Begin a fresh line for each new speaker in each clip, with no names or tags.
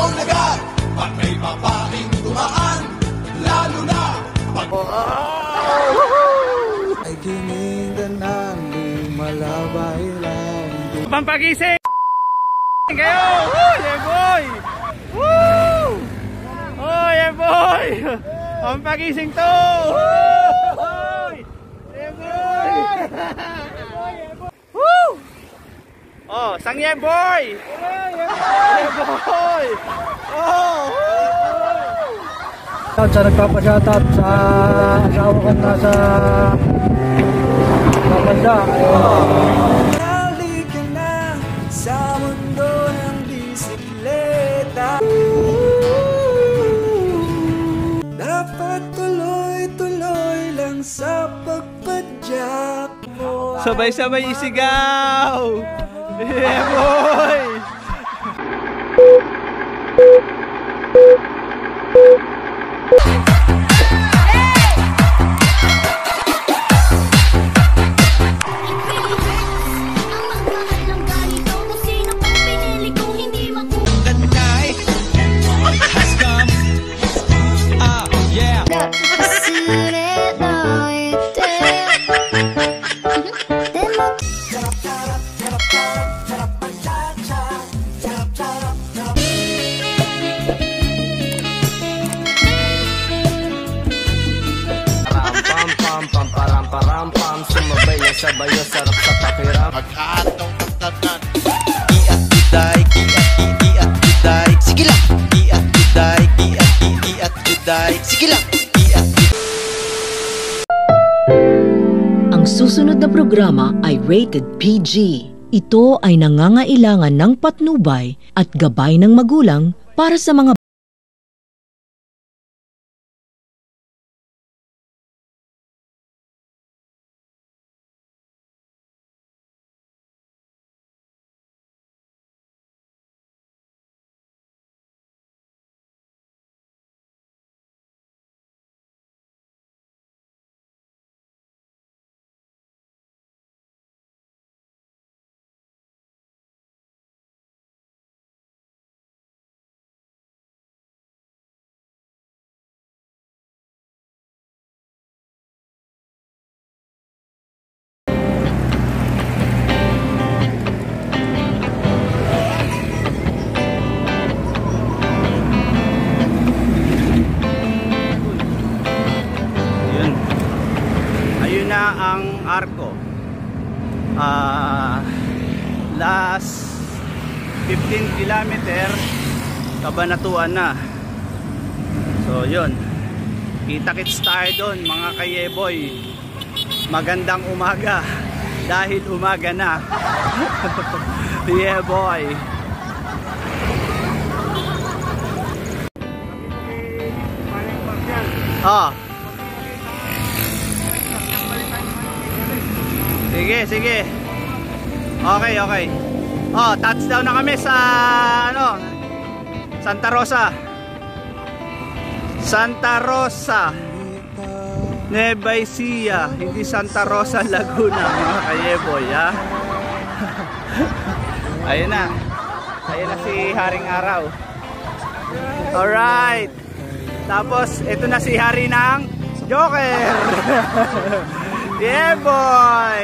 Cellphone agad pag may babaeng dumaan, lalo na pag
ay kininganan, lumalabay lang.
Pampagising kayo! Woo! Yeah boy! Woo! Oh yeah boy! Pampagising to! Woo! Yeah boy! Woo! Oh, sang yeah boy! Yeah boy! Oh!
Sa nagpapasyatat sa asawa ko nasa Kapanda. Halika na sa mundo ng bisikleta. Dapat tuloy-tuloy lang sa pagpadyak mo.
Sabay-sabay isigaw! Yeah boy!
Sabayo, sarap sa pakiram.
mag-aataw ng tanan.
Iat juday, iat juday. Sige lang. Iat juday, iat juday. Sige lang. Iat.
Ang susunod na programa ay rated PG. Ito ay nangangailangan ng patnubay at gabay ng magulang para sa mga
ang Arco. Last 15 kilometer Kabanatuan na. So yun, kita-kits tayo doon mga kayeboy. Magandang umaga dahil umaga na. Yeah boy. Sige, sige. Okay, okay. Touchdown na kami sa Santa Rosa. Santa Rosa Nueva Ecija, hindi Santa Rosa Laguna, mga kayeboy, ha. Ayun na. Ayun na si Haring Araw. Alright. Tapos ito na si Hari ng Joker. Yeah boy.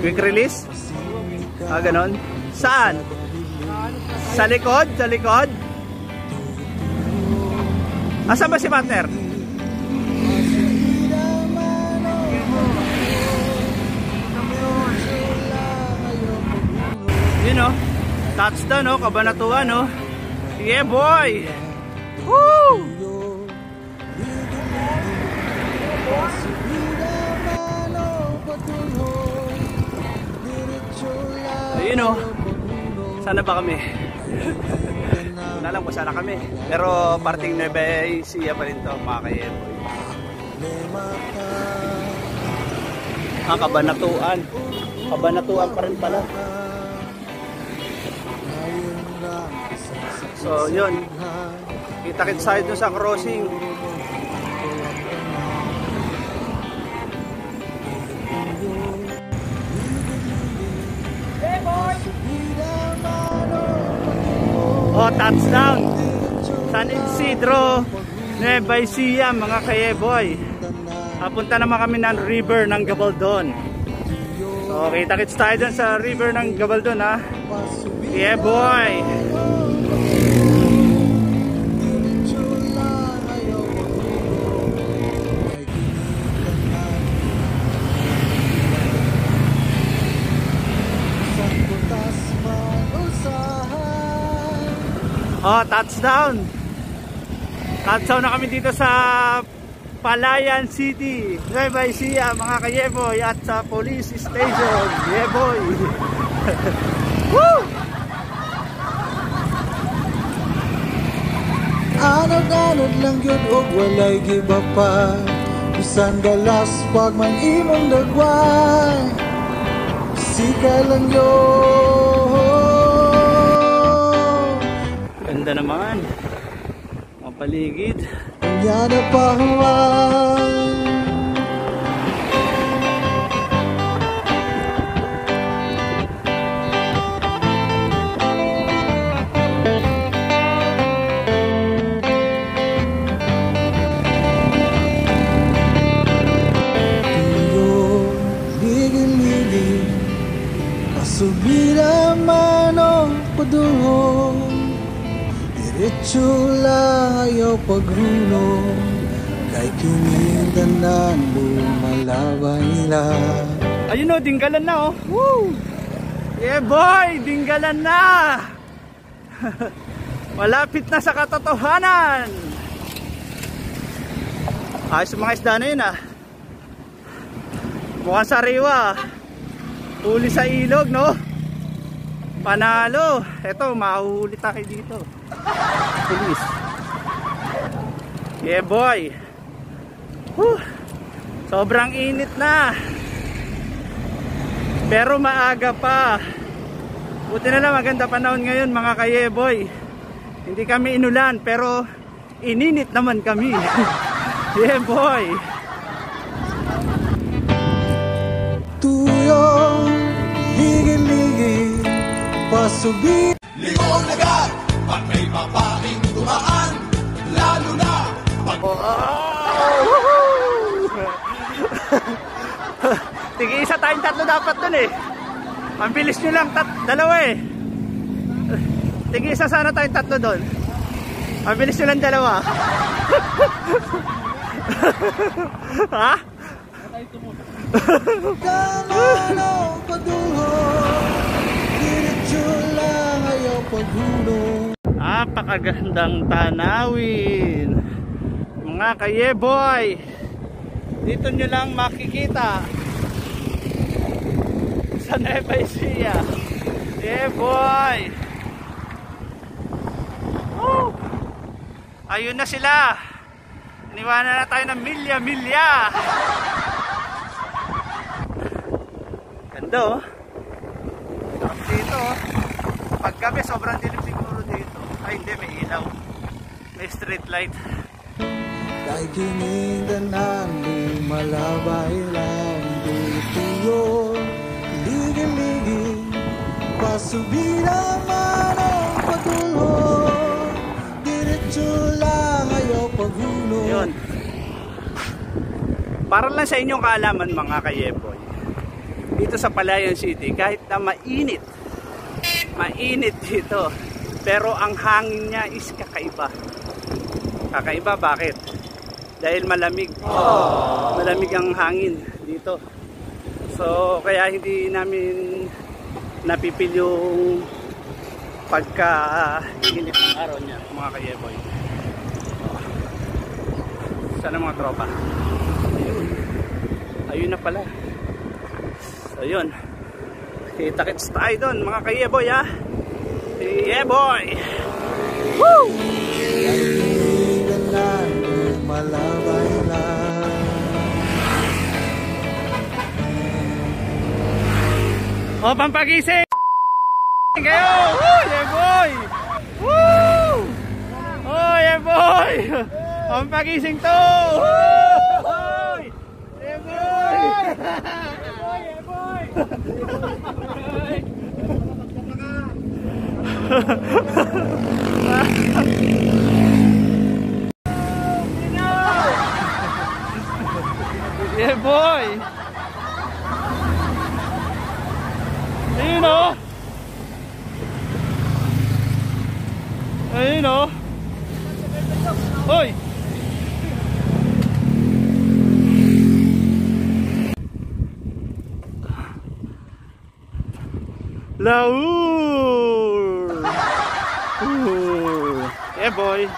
Quick release? Ganon. Saan? Sa likod? Sa likod? Asa ba si partner? Yun o. Touchdown o. Kabanatuan o. Yeah boy. Woo! Ayun o. Sana ba kami? Hindi alam kung sana kami. Pero parting Nueva Ecija pa rin to, mga kayeboy. Kabanatuan. Kabanatuan pa rin pala. So yun, kita-kits tayo dun sa crossing. O, touchdown San Isidro, Nueva Ecija, mga kayeboy. Papunta naman kami ng river ng Gabaldon. So kita-kits tayo dun sa river ng Gabaldon, ha. Yeah boy. Oh, touchdown. Touchdown na kami dito sa Palayan City, Nueva Ecija, mga kayeboy, at sa police station. Yeah boy. Woo!
Anod-anod lang yun o walay giba pa. Bisan galas pag man imong dagway, sika lang yun.
Ganda naman ang paligid.
Yan na pa huwag. Subira manong padulong, diretso lang ayaw pagrunong, kay kinidanan lumalabay lang.
Ayun o, dinggalan na oh. Woo! Yeah boy, dinggalan na. Malapit na sa katotohanan. Ayos mga isda na yun ah. Mukhang sariwa. Huli sa ilog, no? Panalo. Eto, mahuhuli tayo dito. Police. Yeah boy. Whew. Sobrang init na. Pero maaga pa. Buti na lang, maganda panahon ngayon mga kayeboy. Hindi kami inulan, pero ininit naman kami. Yeah boy.
Tuyong ligil-ligil pasubi.
Ligoong lagat, pag may babaeng dumaan, lalo na pag...
Tig-isa tayong tatlo dapat dun eh. Mambilis nyo lang, dalawa eh. Tig-isa sana tayong tatlo dun. Mambilis nyo lang dalawa. Ha?
Kamano padulong, diretso lang ayaw paghulong.
Napakagandang tanawin mga kayeboy. Dito nyo lang makikita sa Nueva Ecija. Yeah boy. Woo! Ayun na sila. Iniwanan na tayo ng milya-milya. Ganda oh. Dito oh. Paggabi sobrang dilim siguro dito. Ay hindi, may ilaw. May street light.
Kay kinidanan lumalabay lang. Dito yun, ligil-ligil pasubira manong padulong, diretso lang ayaw paghulong.
Yun. Para lang sa inyong kaalaman mga kayeboy, dito sa Palayan City, kahit na mainit dito, pero ang hangin niya is kakaiba. Kakaiba, bakit? Dahil malamig. Malamig ang hangin dito. So kaya hindi namin napipil yung pagka-init ng araw niya mga kayeboy. Sana mga tropa. Ayun na pala. So yun, kita-kits tayo doon mga kayeboy ha. Yeah boy. Woo!
Kinidanan lumalabay lang.
O, pampagising kayo. Woo! Yeah boy. Woo! Oh yeah boy. Pampagising to. Woo! Yeah boy. Yeah boy. Yeah, boy! Ayun o! Ayun o! Hoy! Laur! Yeah, boy!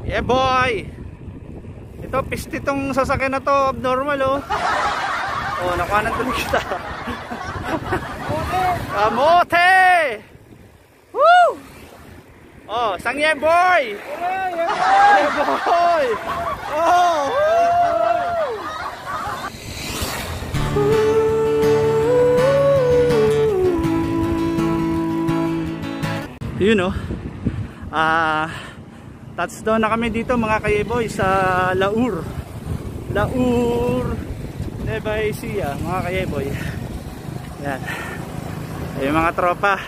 Yeah, boy! Ito, piste tong sasakyan na to, abnormal oh. Oh, nakuha ng tuloy kita. Kamote! Woo! Oh, sang yeah, boy! Yeah, boy! Oh! Yun oh. Touchdown na kami dito mga kayeboy sa Laur Nueva Ecija mga kayeboy. Yan. Ay mga tropa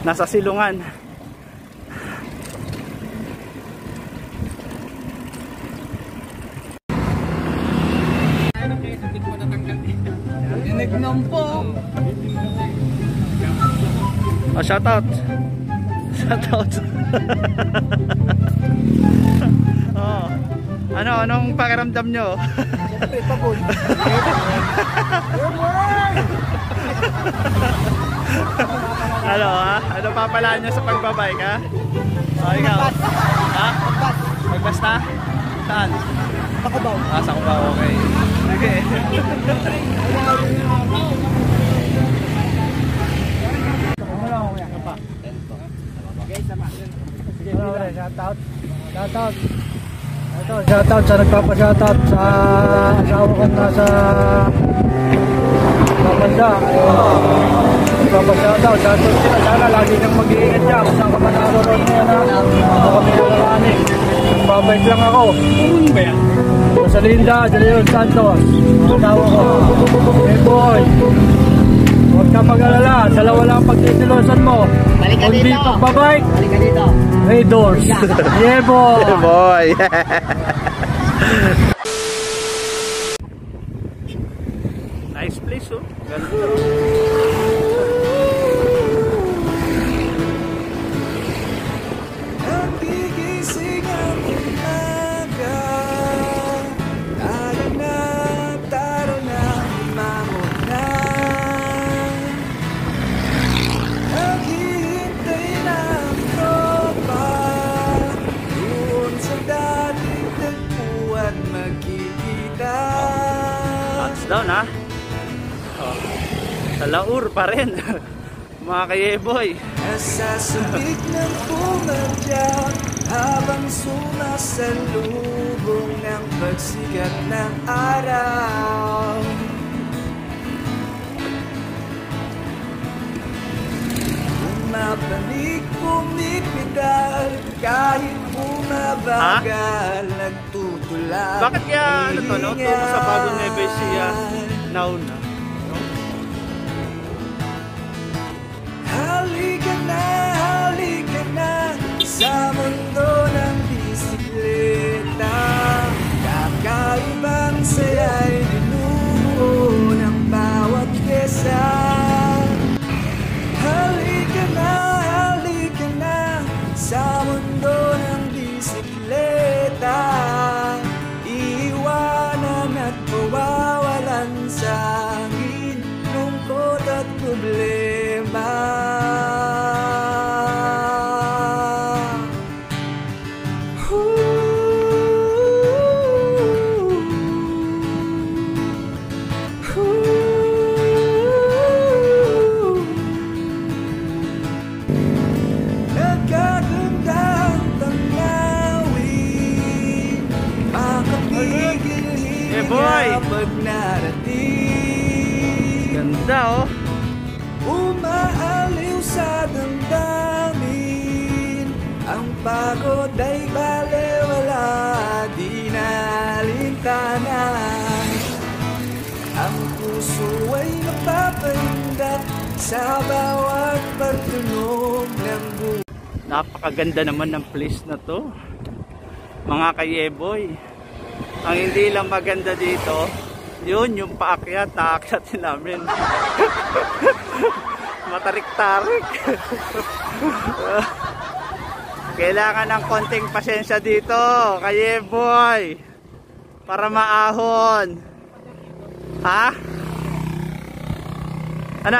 nasa silungan.
Dinignan po.
Oh, shout out. Oh. Anong pakiramdam nyo?
Siyempre, pagod.
Ano papalaan nyo sa pagbabike ha? Oh, ikaw? Ha? Magbas na? Saan?
Sa Cubao.
Sa Cubao, okay. Okay.
Shoutout sa nagpapa-shoutout sa asawa ko nasa Banda. Nagpapa-shoutout. Shoutout sila. Sana lagi nang mag-iingat dyan. Kung saan ka man naroon niya na ako kami nalalanin. Babike lang ako. Sa Linda, Jaleon Santos. Ang asawa ko. Hey boy. Huwag ka mag-alala. Dalawa lang pagtitilosan mo. Kundi pagbabike. Hey doors. Yeah boy.
Yeah boy. Nice place oh. Ganda.
Nagigising ang umaga, taro na, umangon na. Naghihintay na ang tropa, doon sa dating tagpuan magkikita.
Touchdown ha. Oh. Sa Laur pa rin. Mga kayeboy.
Nasasabik ng pumadya habang sumasalubong ng pagsikat ng araw. Bumabalik, pumipidal, kahit bumabagal, nagtutulak.
Bakit kaya ano to no? Tungo sa bagong Nueva Ecija nauna.
Halika na sa mundo ng bisikleta. Kakaibang saya'y binuo ng bawat pyesa. Halika na sa mundo ng bisikleta. Iiwanan at mawawalan sa hangin, lungkot at problema. Pag narating,
Ganda oh.
umaaliw sa damdamin, ang pagod ay balewala, di nalintanan. Ang puso ay napapahinda sa bawat pagtunog ng buhay.
Napakaganda naman ng place na to, mga kayeboy. Ang hindi lang maganda dito, yun yung paakyat, naakyatin namin. Matarik-tarik. Kailangan ng konting pasensya dito, kayeboy, para maahon. Ha? Ano?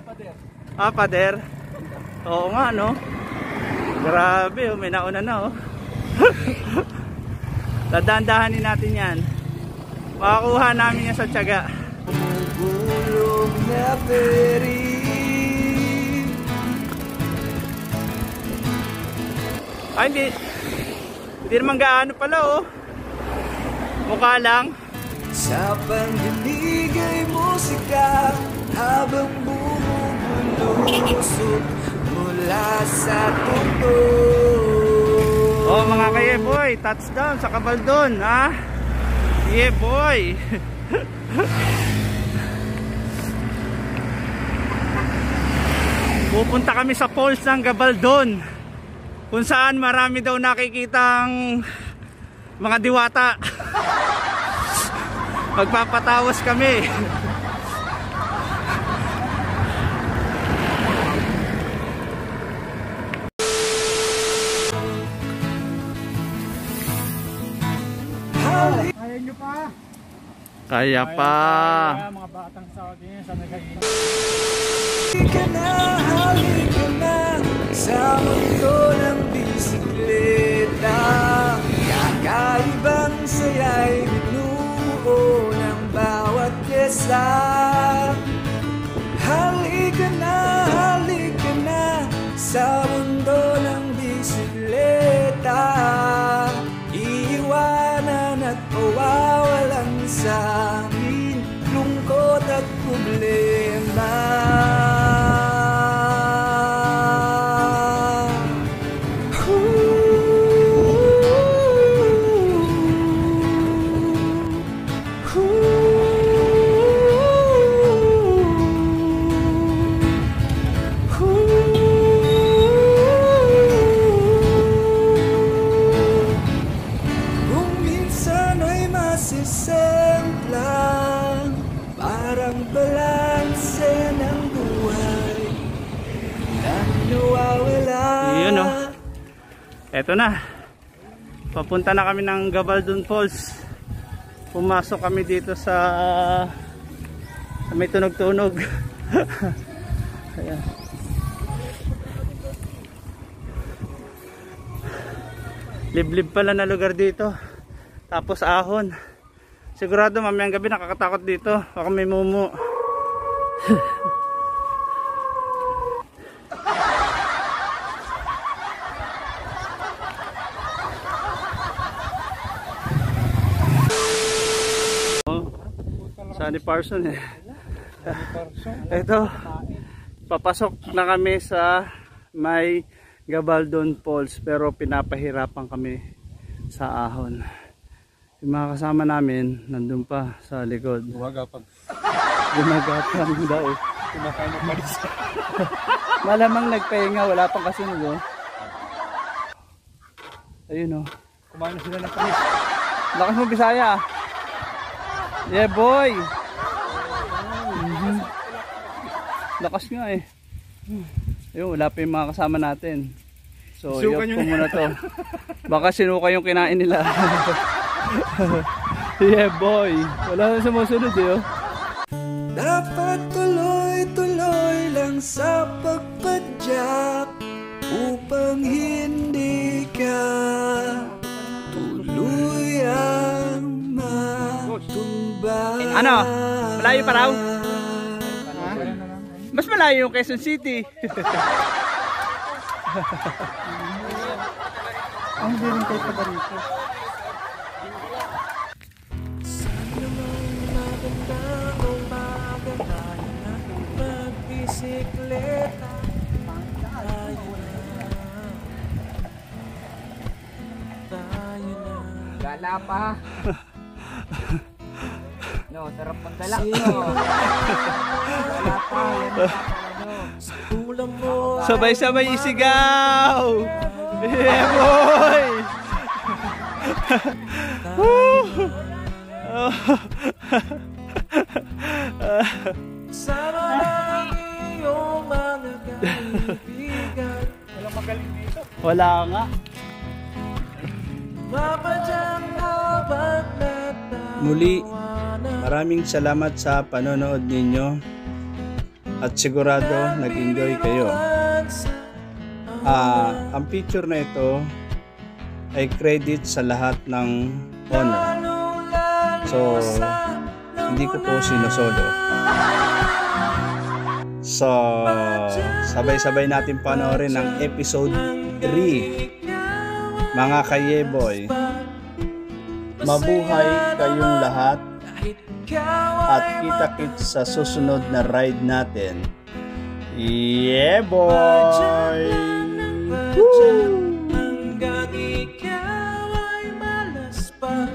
Pader.
Ah, pader. Oo nga, no? Grabe, oh, may nauna na, oh. Dadandahanin natin yan. Makakuha namin yan sa tiyaga.
Bulong na peri.
Ay, hindi naman gaano pala, oh. Mukha lang.
Sa pandinig ay musika habang bumubulusok mula sa tugtog.
Oh, mga kayeboy, touchdown sa Gabaldon, ha? Yeah, boy. Pupunta kami sa falls ng Gabaldon, kung saan marami daw nakikitang mga diwata. Magpapatawas kami.
Kaya nyo pa.
Kaya pa.
Kaya mga batang Saudi niya sa nagaging.
Halika na sa mundo ng bisikleta. Kakaibang saya'y binuo ng bawat pyesa. Halika na sa mundo ng bisikleta. Iiwanan at pawawalan sa amin lungkot at problema. Kung minsan ay masisemplang parang balanse ng buhay na nawawala.
Yun, oh. Eto na. Papunta na kami ng Gabaldon Falls. Pumasok kami dito sa may tunog-tunog. Ayan. Liblib pala na lugar dito. Tapos ahon. Sigurado mamayang gabi nakakatakot dito. Baka may mumu. Sunny Parson, eh. Ito, papasok na kami sa may Gabaldon Falls, pero pinapahirapan kami sa ahon. Yung mga kasama namin nandun pa sa likod.
Gumagapang
daw.
Kumakain ng palis.
Malamang nagpahinga, wala pang kasunod, oh. Ayun, oh.
Kumain na sila ng palis.
Lakas mo, Bisaya. Yeah, boy. Lakas nga, eh. Ayun, wala pa yung mga kasama natin. So, yun po muna to. Baka sinuka yung kinain nila. Yeah, boy. Wala na sumusunod, eh, oh.
Dapat tuloy-tuloy lang sa pagpadyak upang hindi ka tuluyang matumba.
Ano? Malayo pa raw? Mas malayo yung Quezon City.
Ang hindi rin kayo pa rito.
Bisikleta tayo na.
Gala pa.
No, sarap magdala. No.
Sabay-sabay isigaw! Yeah, boy!
Sama ng iyong mga kaibigan.
Walang magaling dito.
Wala nga.
Mapadyang habang natawanan.
Muli, maraming salamat sa panonood ninyo at sigurado nag-enjoy kayo. Ang picture na ito ay credit sa lahat ng owner. So, hindi ko po sinusolo. So, sabay-sabay natin panoorin ang episode 3. Mga kayeboy, mabuhay kayong lahat at kita-kits sa susunod na ride natin. Yeah, boy!
Hanggang ikaw ay malaspat.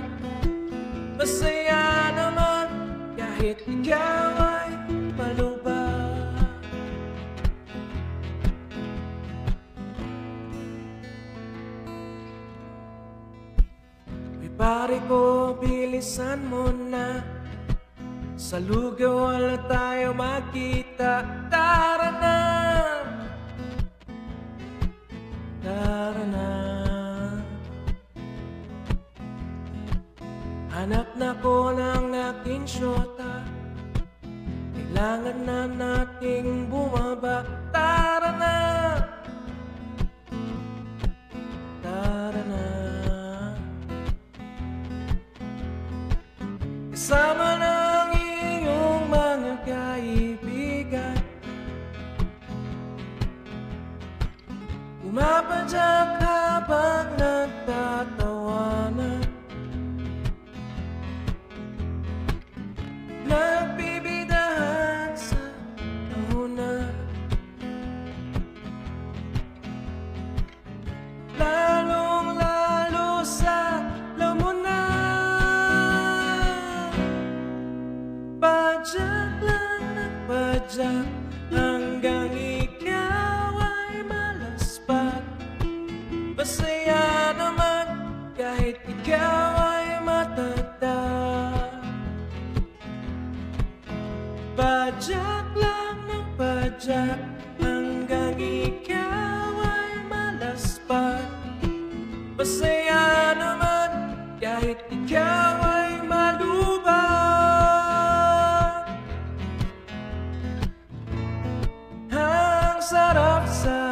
Masaya naman kahit ikaw ay malubak. Uy pare ko, bilisan mo na. Sa lugaw wala tayo makita. Tara na, tara na. Hanap na ko ng aking syota. Kailangan na nating bumaba. Tara na, tara na. Kasama ng iyong mga kaibigan. Umapadyak habang nagtatawanan. Nagbibidahan sa tahunan. Lalong-lalo sa lamunan. Padyak lang ng padyak hanggang ikaw ay malaspat. Masaya naman kahit ikaw ay matagdag. Padyak lang ng padyak hanggang ikaw ay malaspat. Masaya naman kahit ikaw ay malubak. Ang sarap sa